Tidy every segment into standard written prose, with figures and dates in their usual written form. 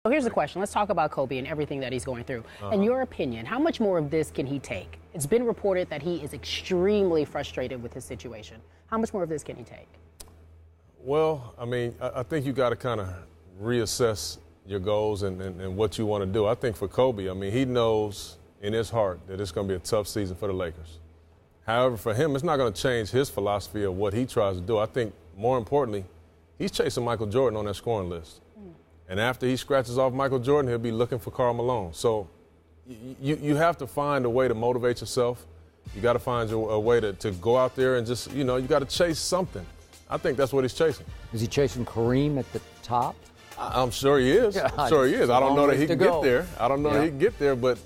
So here's the question. Let's talk about Kobe and everything that he's going through. In your opinion, how much more of this can he take? It's been reported that he is extremely frustrated with his situation. How much more of this can he take? Well, I mean, I think you got to kind of reassess your goals and what you want to do. I think for Kobe, I mean, he knows in his heart that it's going to be a tough season for the Lakers. However, for him, it's not going to change his philosophy of what he tries to do. I think, more importantly, he's chasing Michael Jordan on that scoring list. And after he scratches off Michael Jordan, he'll be looking for Karl Malone. So you have to find a way to motivate yourself. You got to find a way to go out there and just, you got to chase something. I think that's what he's chasing. Is he chasing Kareem at the top? I'm sure he is. I'm sure he is. I don't know that he can get there. I don't know that he can get there, but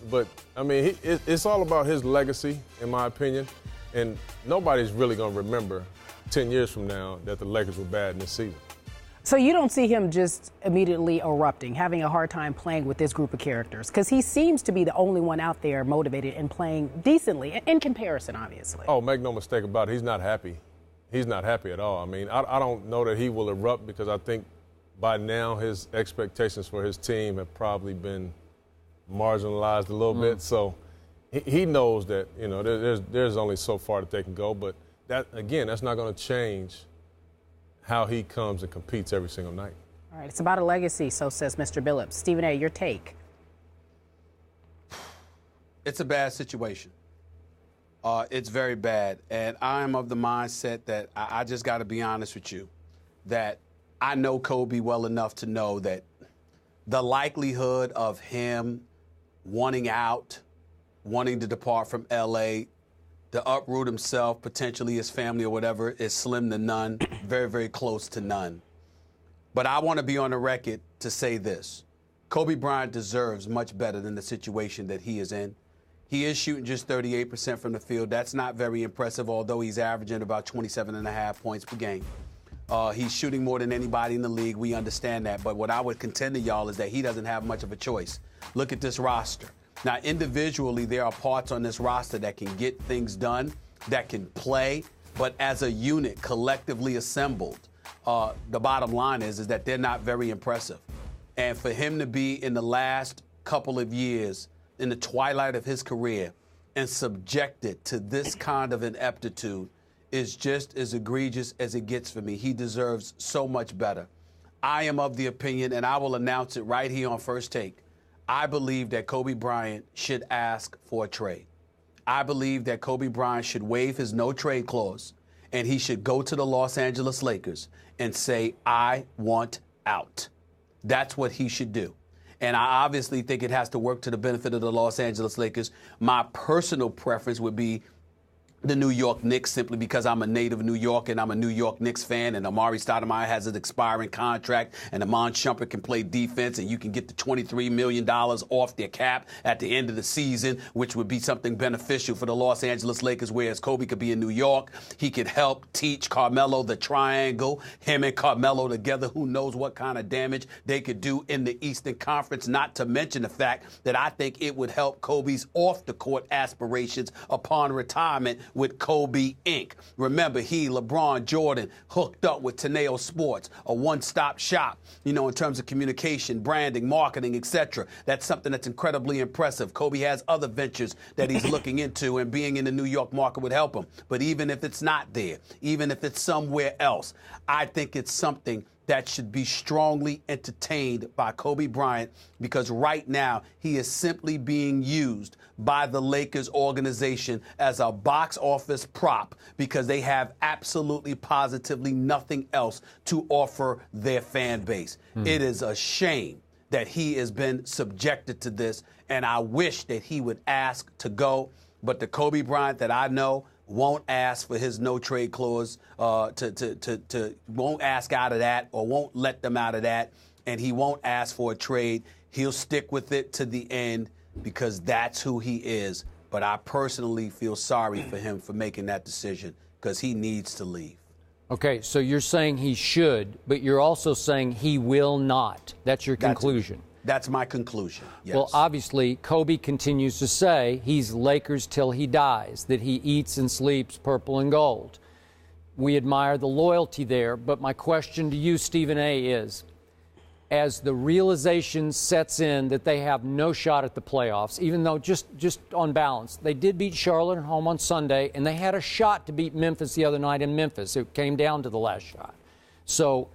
I mean, it's all about his legacy, in my opinion. And nobody's really going to remember 10 years from now that the Lakers were bad in this season. So you don't see him just immediately erupting, having a hard time playing with this group of characters? Because he seems to be the only one out there motivated and playing decently, in comparison, obviously. Oh, make no mistake about it. He's not happy. He's not happy at all. I mean, I don't know that he will erupt because I think by now his expectations for his team have probably been marginalized a little bit. So he knows that, there's only so far that they can go. But that, again, that's not going to change how he comes and competes every single night. All right, it's about a legacy, so says Mr. Billups. Stephen A., your take. It's a bad situation. It's very bad. And I am of the mindset that I just got to be honest with you, that I know Kobe well enough to know that the likelihood of him wanting out, wanting to depart from L.A., to uproot himself, potentially his family or whatever, is slim to none, very, very close to none. But I want to be on the record to say this. Kobe Bryant deserves much better than the situation that he is in. He is shooting just 38% from the field. That's not very impressive, although he's averaging about 27.5 points per game. He's shooting more than anybody in the league. We understand that. But what I would contend to y'all is that he doesn't have much of a choice. Look at this roster. Now, individually, there are parts on this roster that can get things done, that can play, but as a unit, collectively assembled, the bottom line is that they're not very impressive. And for him to be in the last couple of years, in the twilight of his career, and subjected to this kind of ineptitude is just as egregious as it gets for me. He deserves so much better. I am of the opinion, and I will announce it right here on First Take, I believe that Kobe Bryant should ask for a trade. I believe that Kobe Bryant should waive his no-trade clause, and he should go to the Los Angeles Lakers and say, I want out. That's what he should do. And I obviously think it has to work to the benefit of the Los Angeles Lakers. My personal preference would be the New York Knicks, simply because I'm a native New York and I'm a New York Knicks fan, and Amari Stoudemire has an expiring contract, and Amon Shumpert can play defense, and you can get the $23 million off their cap at the end of the season, which would be something beneficial for the Los Angeles Lakers, whereas Kobe could be in New York. He could help teach Carmelo the triangle. Him and Carmelo together, who knows what kind of damage they could do in the Eastern Conference, not to mention the fact that I think it would help Kobe's off-the-court aspirations upon retirement with Kobe Inc. Remember, he, LeBron, Jordan, hooked up with Teneo Sports, a one-stop shop, in terms of communication, branding, marketing, etc. That's something that's incredibly impressive. Kobe has other ventures that he's looking into, and being in the New York market would help him. But even if it's not there, even if it's somewhere else, I think it's something that should be strongly entertained by Kobe Bryant, because right now he is simply being used by the Lakers organization as a box office prop, because they have absolutely positively nothing else to offer their fan base. It is a shame that he has been subjected to this, and I wish that he would ask to go. But the Kobe Bryant that I know won't ask for his no-trade clause, won't ask out of that, or won't let them out of that, and he won't ask for a trade. He'll stick with it to the end, because that's who he is. But I personally feel sorry for him for making that decision, because he needs to leave. Okay, so you're saying he should, but you're also saying he will not. That's your conclusion. That's my conclusion, yes. Well, obviously, Kobe continues to say he's Lakers till he dies, that he eats and sleeps purple and gold. We admire the loyalty there, but my question to you, Stephen A., is as the realization sets in that they have no shot at the playoffs, even though just on balance, they did beat Charlotte at home on Sunday, and they had a shot to beat Memphis the other night in Memphis. It came down to the last shot. So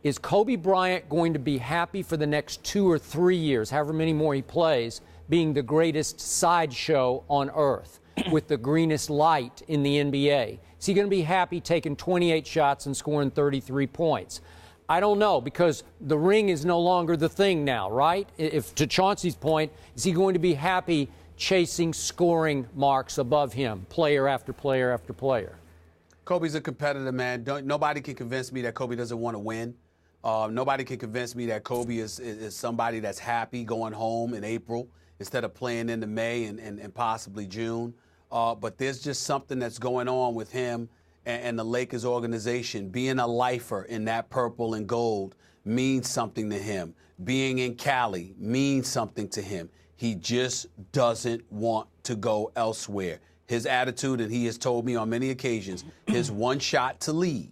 is Kobe Bryant going to be happy for the next 2 or 3 years, however many more he plays, being the greatest sideshow on earth with the greenest light in the NBA? Is he going to be happy taking 28 shots and scoring 33 points? I don't know, because the ring is no longer the thing now, right? If, to Chauncey's point, is he going to be happy chasing scoring marks above him, player after player after player? Kobe's a competitor, man. Nobody can convince me that Kobe doesn't want to win. Nobody can convince me that Kobe is somebody that's happy going home in April instead of playing into May and possibly June. But there's just something that's going on with him and the Lakers organization. Being a lifer in that purple and gold means something to him. Being in Cali means something to him. He just doesn't want to go elsewhere. His attitude, and he has told me on many occasions, his one shot to leave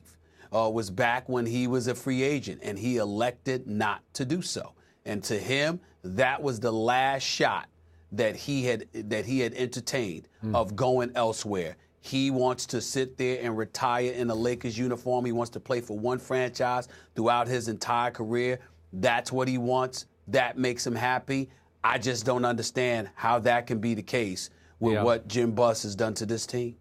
was back when he was a free agent, and he elected not to do so. And to him, that was the last shot that he had entertained of going elsewhere. He wants to sit there and retire in a Lakers uniform. He wants to play for one franchise throughout his entire career. That's what he wants. That makes him happy. I just don't understand how that can be the case with what Jim Buss has done to this team.